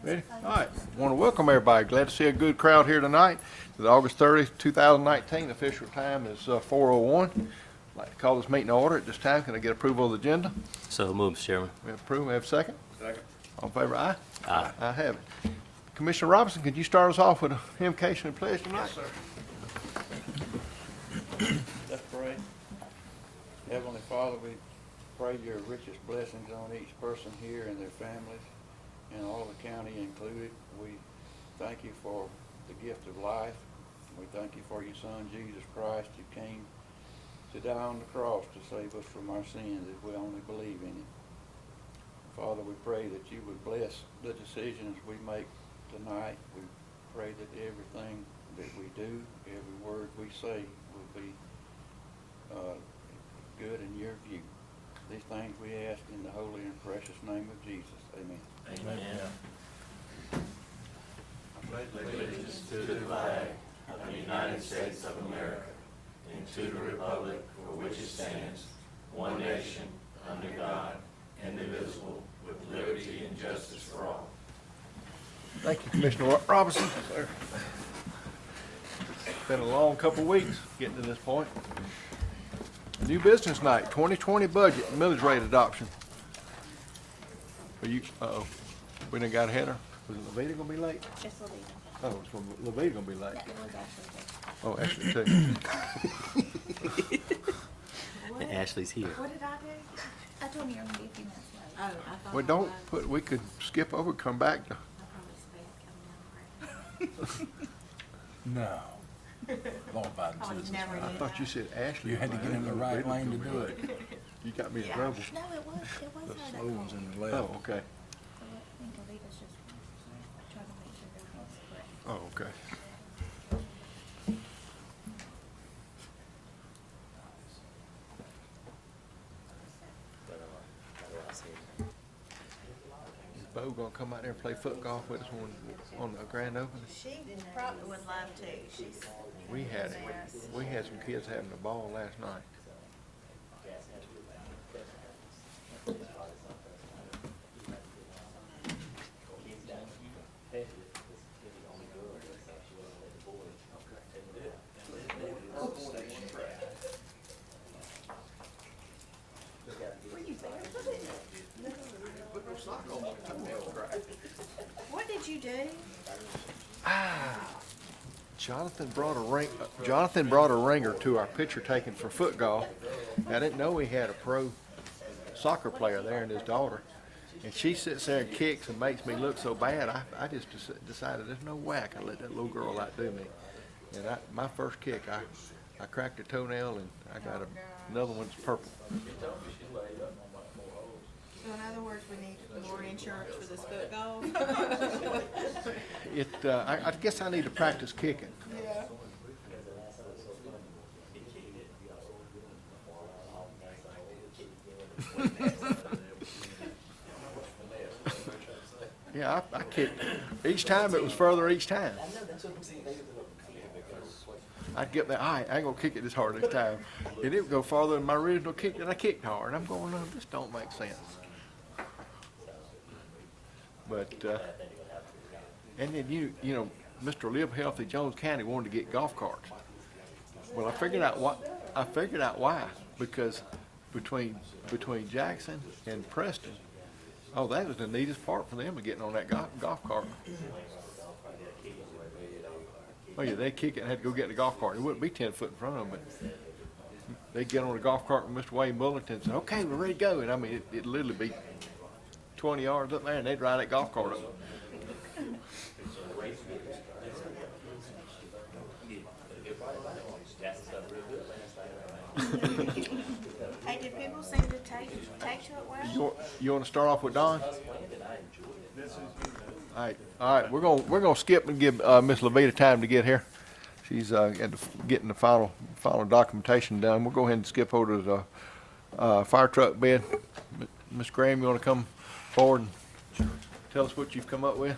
Ready? All right. Want to welcome everybody. Glad to see a good crowd here tonight. The August 30th, 2019 official time is 4:01. I'd like to call this meeting to order at this time. Can I get approval of the agenda? So moved, Mr. Chairman. We have approval. We have a second? Second. All in favor, aye? Aye. I have it. Commissioner Robinson, could you start us off with a invocation and pledge tonight? Yes, sir. Let's pray. Heavenly Father, we pray your richest blessings on each person here and their families, and all of the county included. We thank you for the gift of life. We thank you for your Son, Jesus Christ, who came to die on the cross to save us from our sins if we only believe in him. Father, we pray that you would bless the decisions we make tonight. We pray that everything that we do, every word we say will be good in your view. These things we ask in the holy and precious name of Jesus. Amen. Amen. Allegiance to the flag of the United States of America and to the republic for which it stands, one nation, under God, indivisible, with liberty and justice for all. Thank you, Commissioner Robinson. Sir. It's been a long couple of weeks getting to this point. New business night, 2020 budget, millage rate adoption. Are you, we done got ahead of her. Was Levita gonna be late? It's Levita. Oh, it's from Levita gonna be late. That was Oh, actually, too. What? Ashley's here. What did I do? I told you you were gonna be a few minutes late. Oh, I thought. Well, don't put, we could skip over, come back to, I probably sped coming down No. Law-abiding Oh, you citizens. never I did thought you that. said Ashley. You had to get in the right lane to do it. You got me in Yeah. trouble. No, it was The her that slow called. ones in the Oh, left. okay. So I think Levita's just trying to make sure everything's correct. Oh, okay. Is Bo gonna come out there and play foot golf with us on the grand opening? She probably would love to. She's. We had some kids having a ball last night. Were you barefooted? What did you do? Jonathan brought a ringer to our picture taking for foot golf. I didn't know he had a pro soccer player there and his daughter. And she sits there and kicks and makes me look so bad. I just decided there's no way I can let that little girl outdo me. And my first kick, I cracked a toenail and I got another one that's purple. So in other words, we need more insurance for this foot golf? I guess I need to practice kicking. Yeah. Yeah, I kicked. Each time it was further each time. I'd get there, I ain't gonna kick it this hard this time. And it would go farther than my original kick that I kicked hard. I'm going, no, this don't make sense. But, and then you know, Mr. Live Healthy Jones County wanted to get golf carts. Well, I figured out why, because between Jackson and Preston, oh, that was the neatest part for them of getting on that golf cart. Oh yeah, they kick it and had to go get in the golf cart. It wouldn't be 10 foot in front of them, but they'd get on the golf cart with Mr. Wayne Bullington and say, okay, we're ready to go. And I mean, it'd literally be 20 yards up there and they'd ride that golf cart up. Hey, did people seem to take to it well? You want to start off with Don? All right. We're gonna skip and give Miss Levita time to get here. She's getting the final documentation done. We'll go ahead and skip over to the fire truck bid. Miss Graham, you want to come forward and tell us what you've come up with?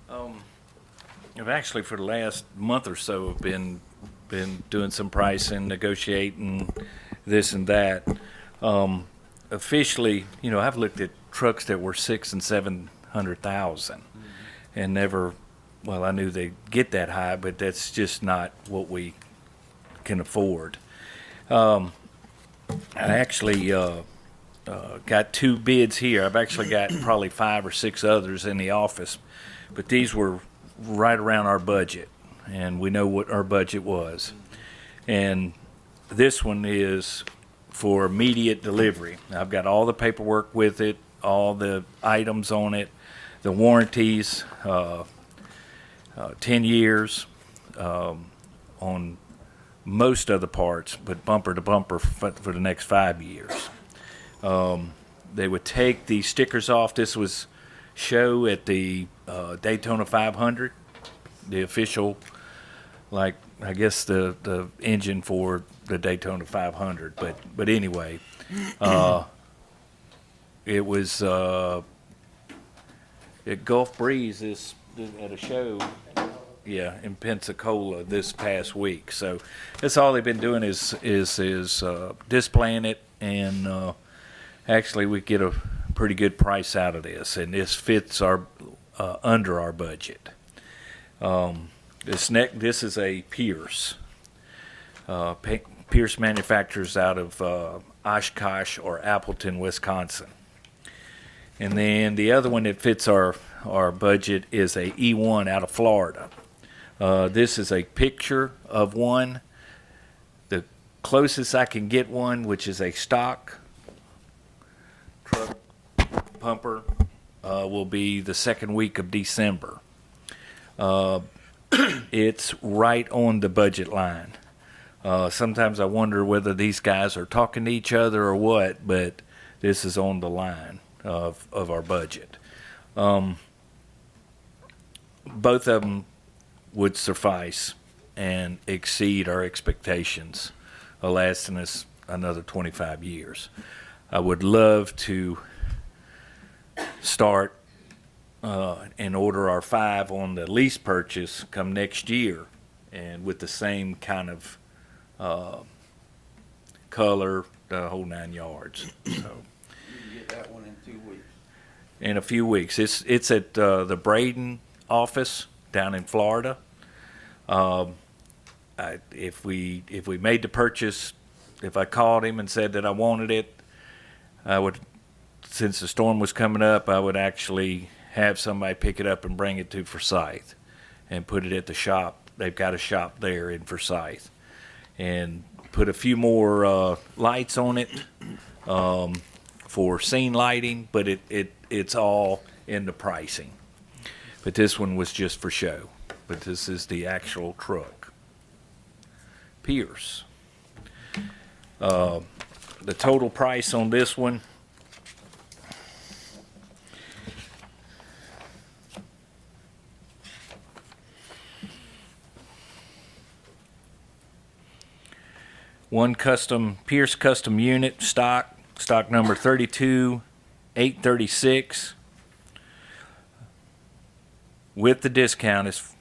I've actually for the last month or so have been doing some pricing, negotiating this and that. Officially, I've looked at trucks that were 600,000 and 700,000, and never, well, I knew they'd get that high, but that's just not what we can afford. I actually got 2 bids here. I've actually got probably 5 or 6 others in the office, but these were right around our budget, and we know what our budget was. And this one is for immediate delivery. I've got all the paperwork with it, all the items on it, the warranties, 10 years on most of the parts, but bumper to bumper for the next 5 years. They would take the stickers off. This was show at the Daytona 500, the official, like, I guess the engine for the Daytona 500. But anyway, it was at Gulf Breeze at a show, yeah, in Pensacola this past week. So that's all they've been doing is displaying it, and actually we get a pretty good price out of this, and this fits our under our budget. This is a Pierce. Pierce manufactures out of Oshkosh or Appleton, Wisconsin. And then the other one that fits our budget is a E1 out of Florida. This is a picture of one. The closest I can get one, which is a stock truck pumper, will be the second week of December. It's right on the budget line. Sometimes I wonder whether these guys are talking to each other or what, but this is on the line of our budget. Both of them would suffice and exceed our expectations of lasting us another 25 years. I would love to start and order our 5 on the lease purchase come next year, and with the same kind of color, the whole 9 yards. So You can get that one in 2 weeks. in a few weeks, it's at the Braden office down in Florida. If we made the purchase, if I called him and said that I wanted it, I would, since the storm was coming up, I would actually have somebody pick it up and bring it to Forsyth and put it at the shop. They've got a shop there in Forsyth, and put a few more lights on it for scene lighting, but it's all in the pricing. But this one was just for show. But this is the actual truck. Pierce. The total price on this one, one Pierce custom unit, stock number 32836. With the discount is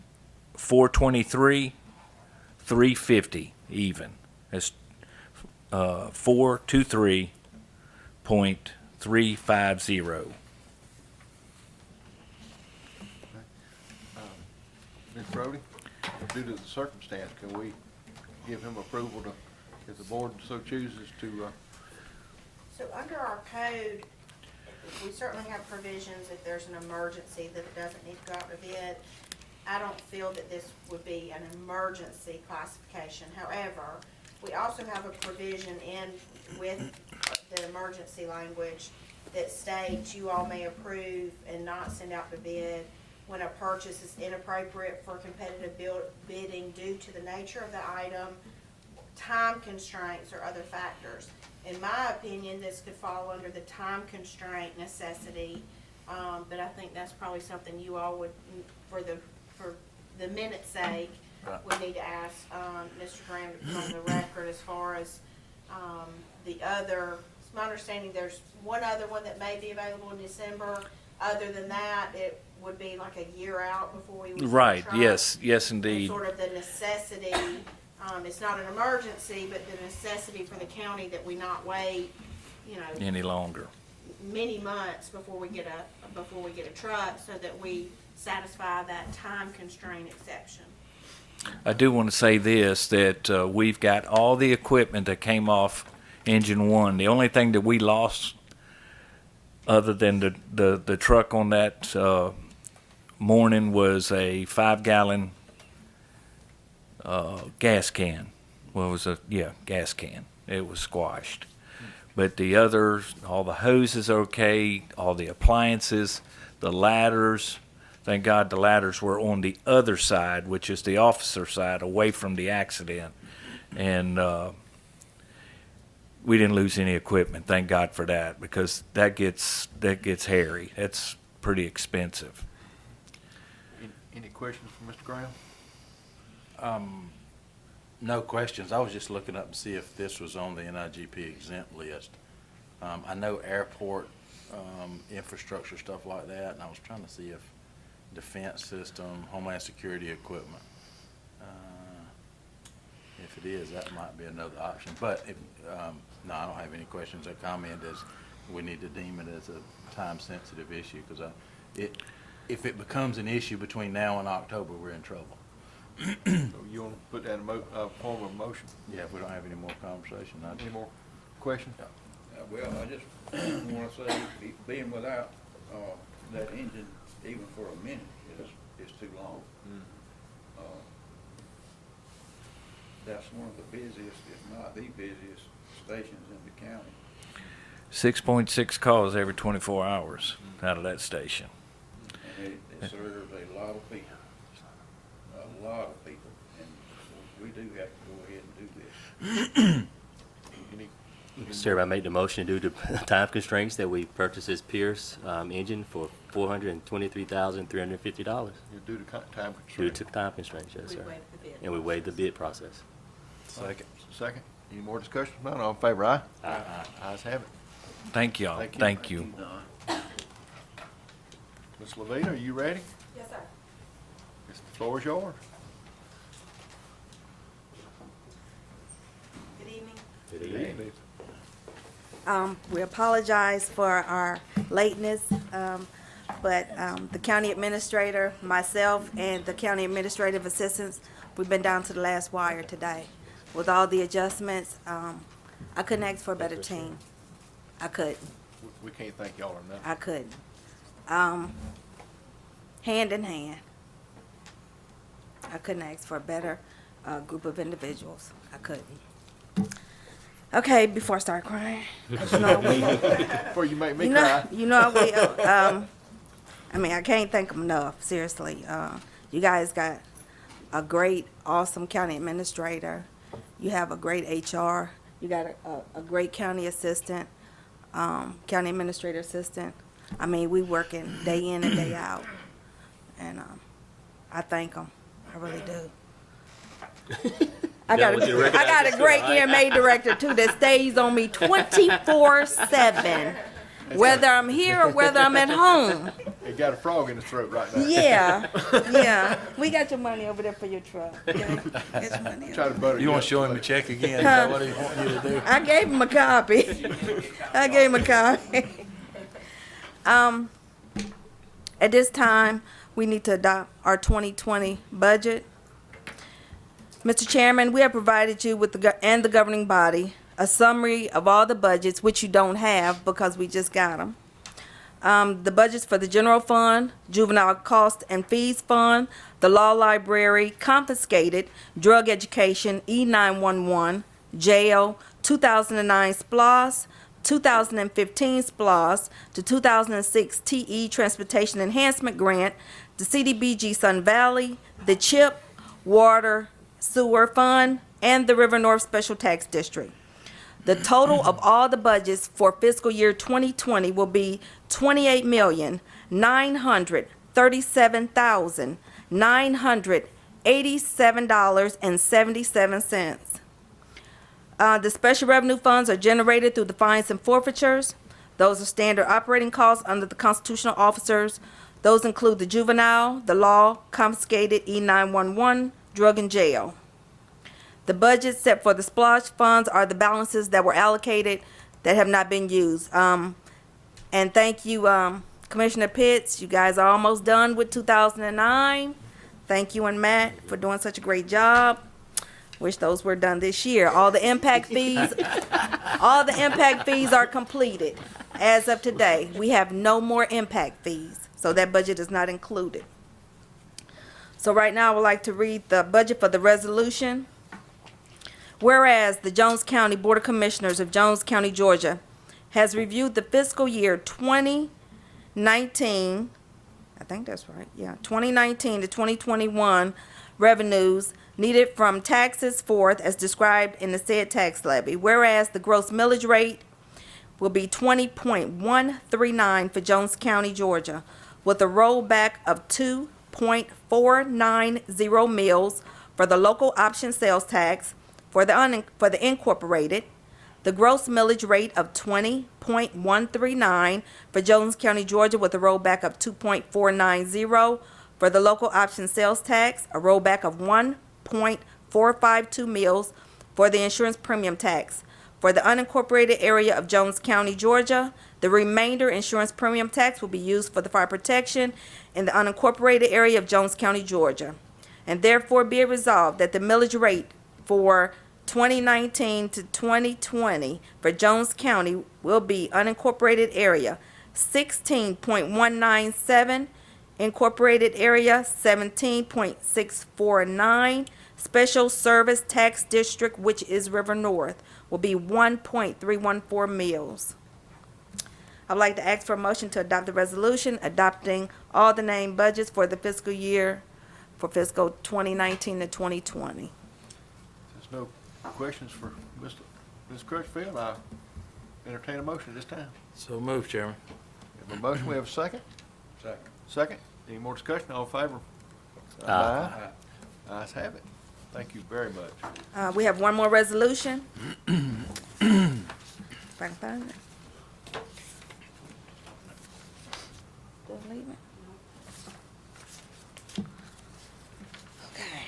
$423,350 even. That's $423.350. Ms. Brody, due to the circumstance, can we give him approval to, if the board so chooses to, So under our code, we certainly have provisions if there's an emergency that it doesn't need to go out to bid. I don't feel that this would be an emergency classification. However, we also have a provision in with the emergency language that states you all may approve and not send out to bid when a purchase is inappropriate for competitive bidding due to the nature of the item, time constraints, or other factors. In my opinion, this could fall under the time constraint necessity, but I think that's probably something you all would, for the minute's sake, would need to ask Mr. Graham to put on the record as far as the other. It's my understanding there's one other one that may be available in December. Other than that, it would be like a year out before we would. Right, try. yes And indeed. sort of the necessity, it's not an emergency, but the necessity for the county that we not wait, Any longer. many months before we get a truck, so that we satisfy that time constraint exception. I do want to say this, that we've got all the equipment that came off engine one. The only thing that we lost, other than the truck on that morning, was a 5-gallon gas can. Well, it was gas can. It was squashed. But the others, all the hoses are okay, all the appliances, the ladders. Thank God the ladders were on the other side, which is the officer side, away from the accident. And we didn't lose any equipment. Thank God for that, because that gets hairy. That's pretty expensive. Any questions for Mr. Graham? No questions. I was just looking up to see if this was on the NIGP exempt list. I know airport infrastructure, stuff like that, and I was trying to see if defense system, homeland security equipment, if it is, that might be another option. But if, no, I don't have any questions or comment, as we need to deem it as a time-sensitive issue, because if it becomes an issue between now and October, we're in trouble. So you want to put that in form of a motion? Yeah, if we don't have any more conversation, Any more questions? Well, I just wanna say, being without, that engine, even for a minute, is too long. That's one of the busiest, if not the busiest, stations in the county. 6.6 calls every 24 hours out of that station. And it serves a lot of people, and we do have to go ahead and do this. Mr. Chairman, I make the motion due to time constraints that we purchase this Pierce engine for $423,350 You do the time due constraint. to time constraints, yes, We sir. waive the bid. And we waived the bid process. Second. Second. Any more discussion? None. All in favor, aye? Aye. Ayes have it. Thank y'all. Thank you. Thank you. Ms. Levine, are you ready? Yes, sir. The floor is yours. Good evening. Good evening. We apologize for our lateness, but the county administrator, myself, and the county administrative assistants, we've been down to the last wire today. With all the adjustments, I couldn't ask for a better team. I couldn't. We can't thank y'all enough. I couldn't. Hand in hand. I couldn't ask for a better group of individuals. I couldn't. Okay, before I start crying, 'cause you know, Before you make me cry. you know I will. I mean, I can't thank them enough, seriously. You guys got a great, awesome county administrator. You have a great HR. You got a great county assistant, county administrator assistant. I mean, we working day in and day out. And I thank them. I really do. I got a great EMA director too that stays on me 24/7, whether I'm here or whether I'm at home. He got a frog in his throat right now. Yeah. We got your money over there for your truck. Okay? Get your money Try over. to butter You want up. to show him a check again? Is that what he wants you to do? I gave him a copy. At this time, we need to adopt our 2020 budget. Mr. Chairman, we have provided you with and the governing body a summary of all the budgets, which you don't have because we just got them. The budgets for the general fund, juvenile cost and fees fund, the law library, confiscated, drug education, E911, jail, 2009 SPLOS, 2015 SPLOS, the 2006 TE Transportation Enhancement Grant, the CDBG Sun Valley, the CHIP, Water, Sewer Fund, and the River North Special Tax District. The total of all the budgets for fiscal year 2020 will be $28,937,987.77. The special revenue funds are generated through the fines and forfeitures. Those are standard operating costs under the constitutional officers. Those include the juvenile, the law, confiscated, E911, drug and jail. The budgets set for the splash funds are the balances that were allocated that have not been used. And thank you, Commissioner Pitts. You guys are almost done with 2009. Thank you and Matt for doing such a great job. Wish those were done this year. All the impact fees are completed as of today. We have no more impact fees, so that budget is not included. So right now, I would like to read the budget for the resolution. Whereas the Jones County Board of Commissioners of Jones County, Georgia, has reviewed the fiscal year 2019, I think that's right, yeah, 2019 to 2021 revenues needed from taxes forth as described in the said tax levy. Whereas the gross millage rate will be 20.139 for Jones County, Georgia, with a rollback of 2.490 mills for the local option sales tax for the incorporated, the gross millage rate of 20.139 for Jones County, Georgia, with a rollback of 2.490 for the local option sales tax, a rollback of 1.452 mills for the insurance premium tax. For the unincorporated area of Jones County, Georgia, the remainder insurance premium tax will be used for the fire protection in the unincorporated area of Jones County, Georgia. And therefore be it resolved that the millage rate for 2019 to 2020 for Jones County will be unincorporated area 16.197, incorporated area 17.649, special service tax district, which is River North, will be 1.314 mills. I'd like to ask for a motion to adopt the resolution adopting all the named budgets for the fiscal year for fiscal 2019 to 2020. There's no questions for Ms. Crutchfield. I entertain a motion at this time. So moved, Chairman. We have a motion, we have a second? Second. Second. Any more discussion? All in favor? Aye. Ayes have it. Thank you very much. We have one more resolution. If I can find it. Did I leave it? Okay.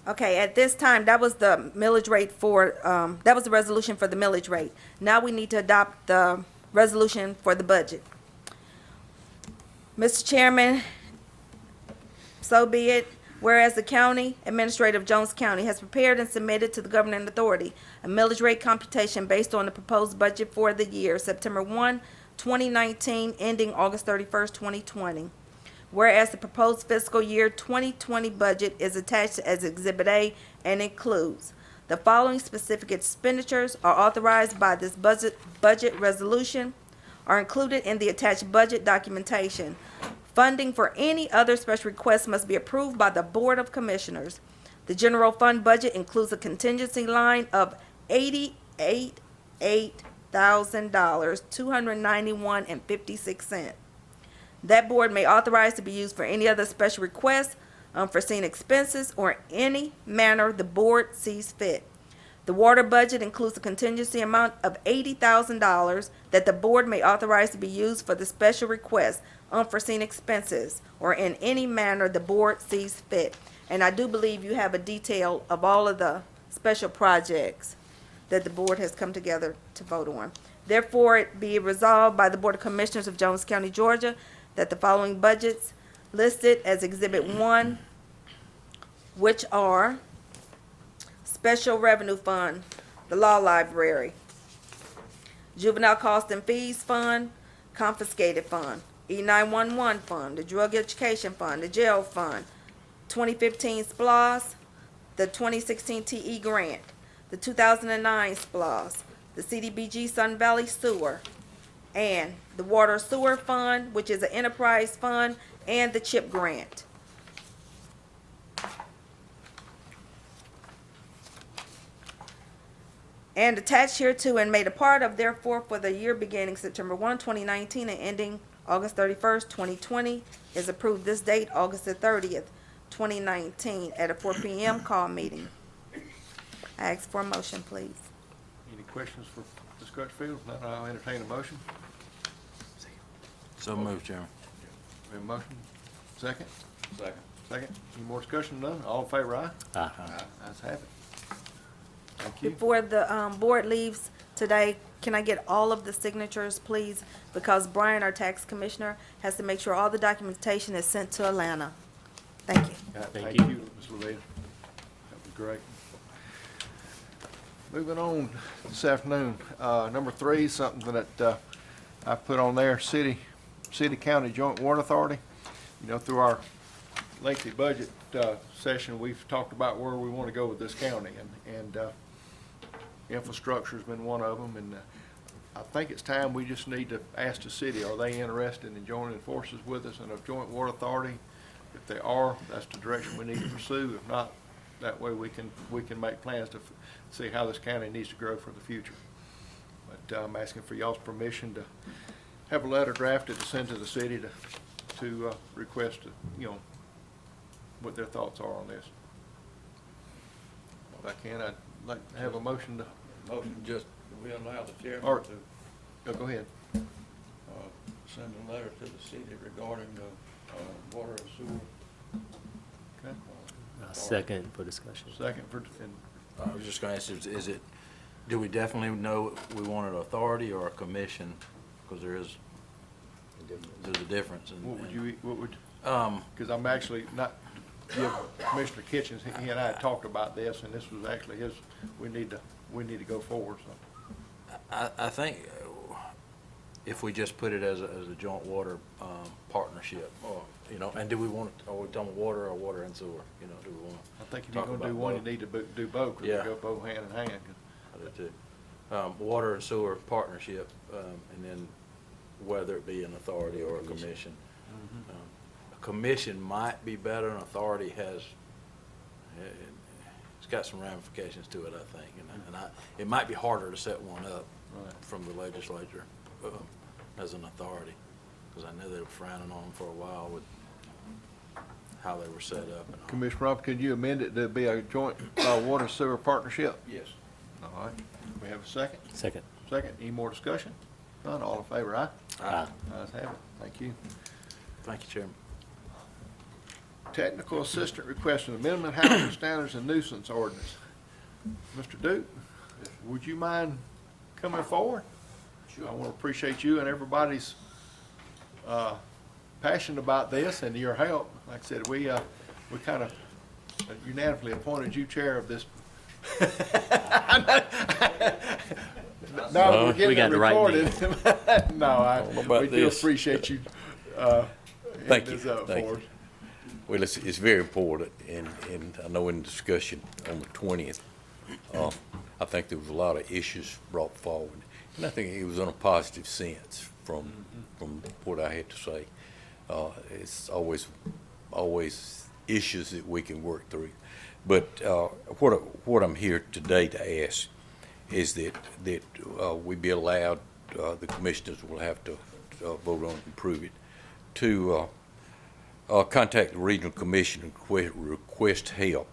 Okay, at this time, that was the millage rate for, that was the resolution for the millage rate. Now we need to adopt the resolution for the budget. Mr. Chairman, so be it. Whereas the County Administrator of Jones County has prepared and submitted to the governing authority a millage rate computation based on the proposed budget for the year September 1, 2019, ending August 31st, 2020. Whereas the proposed fiscal year 2020 budget is attached as Exhibit A and includes the following specific expenditures are authorized by this budget resolution are included in the attached budget documentation. Funding for any other special request must be approved by the Board of Commissioners. The general fund budget includes a contingency line of $88,000, $291.56. That board may authorize to be used for any other special requests, unforeseen expenses, or in any manner the board sees fit. The water budget includes a contingency amount of $80,000 that the board may authorize to be used for the special request, unforeseen expenses, or in any manner the board sees fit. And I do believe you have a detail of all of the special projects that the board has come together to vote on. Therefore, it be resolved by the Board of Commissioners of Jones County, Georgia, that the following budgets listed as Exhibit 1, which are Special Revenue Fund, the Law Library, Juvenile Cost and Fees Fund, Confiscated Fund, E911 Fund, the Drug Education Fund, the Jail Fund, 2015 SPLOS, the 2016 TE Grant, the 2009 SPLOS, the CDBG Sun Valley Sewer, and the Water Sewer Fund, which is an enterprise fund, and the CHIP Grant. And attached hereto and made a part of, therefore, for the year beginning September 1, 2019 and ending August 31st, 2020, is approved this date, August the 30th, 2019, at a 4 p.m. call meeting. I ask for a motion, please. Any questions for Ms. Crutchfield? If not, I'll entertain a motion. So moved, Chairman. We have a motion. Second? Second. Second. Any more discussion? None? All in favor, aye? Aye. Ayes have it. Thank you. Before the board leaves today, can I get all of the signatures, please? Because Brian, our tax commissioner, has to make sure all the documentation is sent to Atlanta. Thank you. Thank you. you, Ms. Levine. That was great. Moving on this afternoon, number 3, something that I put on there, city-county joint water authority. You know, through our lengthy budget session, we've talked about where we want to go with this county, and infrastructure's been one of them, and I think it's time we just need to ask the city, are they interested in joining forces with us in a joint water authority? If they are, that's the direction we need to pursue. If not, that way we can make plans to see how this county needs to grow for the future. But I'm asking for y'all's permission to have a letter drafted to send to the city to request, you know, what their thoughts are on this. If I can, I'd like to have a motion to, Motion just, we allow the Or- chairman to oh, go ahead. send a letter to the city regarding the water and sewer. Okay. Second for discussion. Second for, and I was just gonna ask, is it, do we definitely know we want an authority or a commission? Because there's a difference. what would, Um, because I'm actually not, give Commissioner Kitchens, he and I had talked about this, and this was actually his, we need to go forward, so. I think if we just put it as a joint water partnership, or, you know, and do we want, are we talking water or water and sewer? You know, do we want? I think if you're Talk gonna do about one, you both. need to do both, because Yeah. they go both hand in hand. I do too. Water and sewer partnership, and then whether it be an authority or a commission. A commission might be better, an authority has, it's got some ramifications to it, I think, and it might be harder to set one up Right. from the legislature as an authority, because I know they were frowning on them for a while with how they were set up and all. Commissioner Robert, could you amend it to be a joint water sewer partnership? Yes. All right, we have a second? Second. Second, any more discussion? None, all in favor, aye? Aye. Ayes have it, thank you. Thank you, Chairman. Technical assistant requesting amendment housing standards and nuisance ordinance. Mr. Duke, would you mind coming forward? Sure. I want to appreciate you and everybody's passion about this and your help. Like I said, we kind of unanimously appointed you chair of this. No, we're we getting got it the right recorded. No, know about we do this. appreciate you Thank hitting you, this up thank for you. us. Well, it's very important, and I know in the discussion on the 20th, I think there was a lot of issues brought forward. And I think it was in a positive sense from what I had to say. It's always issues that we can work through. But what I'm here today to ask is that we be allowed, the commissioners will have to vote on it and approve it, to contact the regional commission and request help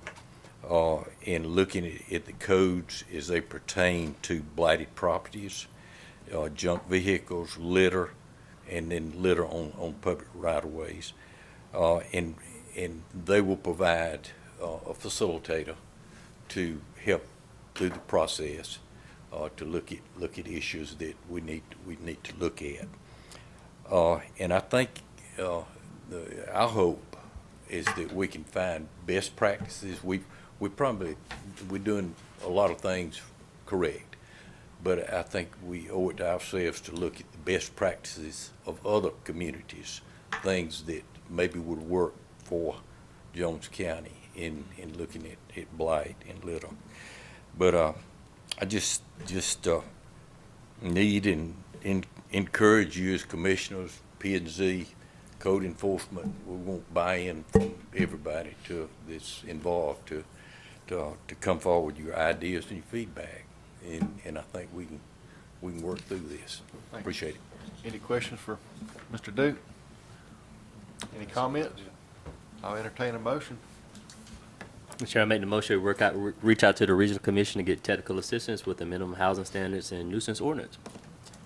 in looking at the codes as they pertain to blighted properties, junk vehicles, litter, and then litter on public right-of-ways. And they will provide a facilitator to help through the process to look at issues that we need to look at. And I think our hope is that we can find best practices. We're doing a lot of things correct, but I think we owe it to ourselves to look at the best practices of other communities, things that maybe would work for Jones County in looking at blight and litter. But I just need and encourage you as commissioners, P&Z, code enforcement. We want buy-in from everybody that's involved to come forward with your ideas and your feedback, and I think we can work through this. Thank you. Appreciate it. Any questions for Mr. Duke? Any comments? I'll entertain a motion. Mr. Chair, I make the motion to reach out to the regional commission to get technical assistance with the minimum housing standards and nuisance ordinance.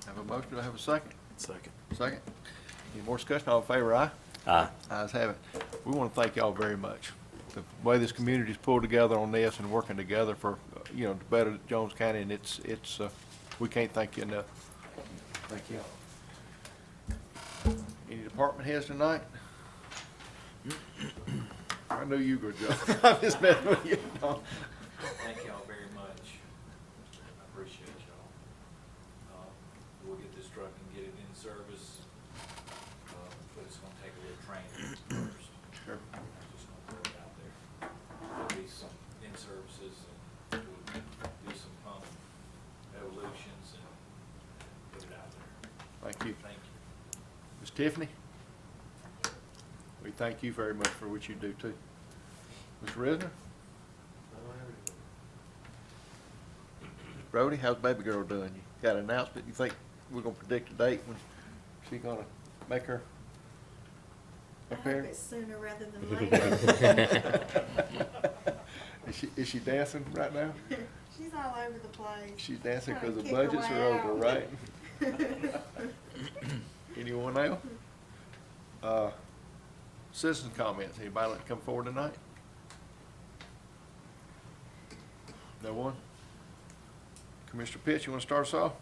Have a motion, do I have a second? Second. Second. Any more discussion? All in favor, aye? Aye. Ayes have it. We want to thank y'all very much. The way this community's pulled together on this and working together for, you know, to better Jones County, and it's, we can't thank you enough. Thank you. Any department heads tonight? I knew you were good, Joe. I'm just messing with you. Thank y'all very much. I appreciate y'all. We'll get this truck and get it in service, but it's gonna take a little training first. Sure. I'm just gonna throw it out there. There'll be some in-services and we'll do some pump evolutions and put it out there. Thank you. Thank you. Ms. Tiffany? We thank you very much for what you do too. Ms. Risner? Brody, how's baby girl doing? You got an announcement? You think we're gonna predict a date when she gonna make her I hope appearance? it's sooner rather than later. Is she dancing right now? She's all over the place. She's dancing Trying to because the kick her budgets way are over, out. right? Anyone else? Citizen comments. Anybody like to come forward tonight? No one? Commissioner Pitts, you want to start us off?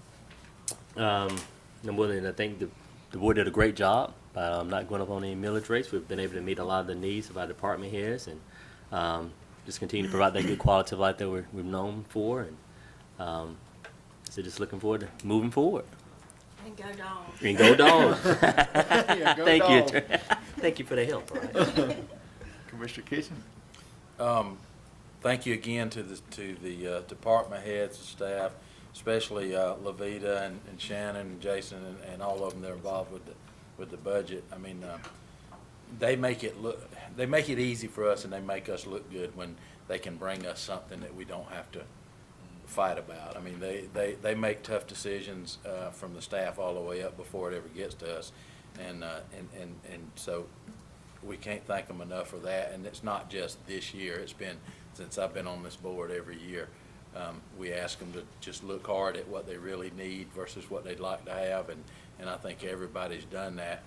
Number one, I think the board did a great job. Not going up on any millage rates. We've been able to meet a lot of the needs of our department heads and just continue to provide that good quality of life that we're known for. And so just looking forward to moving forward. And go Dogs. And go Dogs. Yeah, go Thank Dogs. you. Thank you for the help. All right. Commissioner Kitchen? Thank you again to the department heads and staff, especially Levita and Shannon and Jason and all of them that are involved with the budget. I mean, they make it easy for us, and they make us look good when they can bring us something that we don't have to fight about. I mean, they make tough decisions from the staff all the way up before it ever gets to us, and so we can't thank them enough for that. And it's not just this year; it's been since I've been on this board every year. We ask them to just look hard at what they really need versus what they'd like to have, and I think everybody's done that.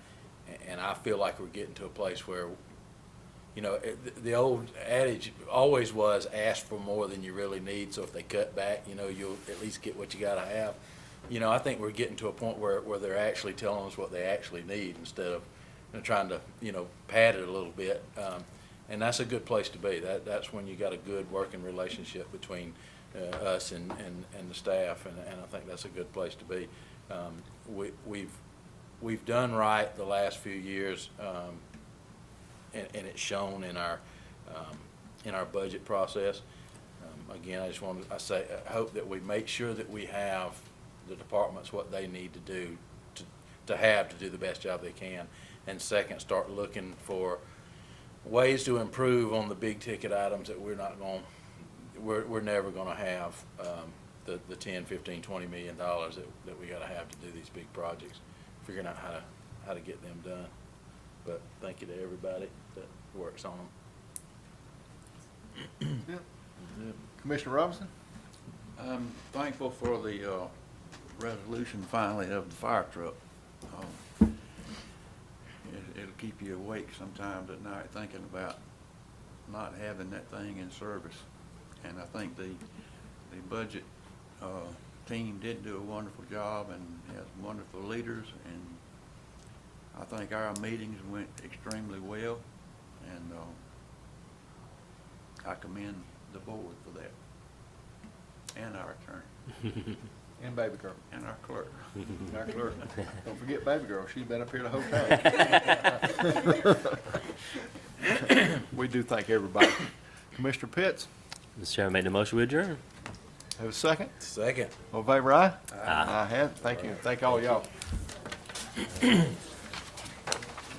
And I feel like we're getting to a place where, you know, the old adage always was ask for more than you really need, so if they cut back, you know, you'll at least get what you gotta have. You know, I think we're getting to a point where they're actually telling us what they actually need instead of, you know, trying to, you know, pad it a little bit. And that's a good place to be. That's when you got a good working relationship between us and the staff, and I think that's a good place to be. We've done right the last few years, and it's shown in our budget process. Again, I hope that we make sure that we have the departments what they need to do to do the best job they can. And second, start looking for ways to improve on the big ticket items that we're never going to have the 10, 15, 20 million dollars that we got to have to do these big projects, figuring out how to get them done. But thank you to everybody that works on them. Commissioner Robinson? I'm thankful for the resolution finally of the fire truck. It'll keep you awake sometimes at night thinking about not having that thing in service. And I think the budget team did do a wonderful job and has wonderful leaders, and I think our meetings went extremely well, and I commend the board for that, and our attorney. And baby girl. And our clerk. Our clerk. Don't forget baby girl. She's been up here the whole time. We do thank everybody. Commissioner Pitts, Mr. Chairman, make the motion we adjourn. have a second? Second. All in favor, aye? Aye. I have. Thank you. Thank all y'all.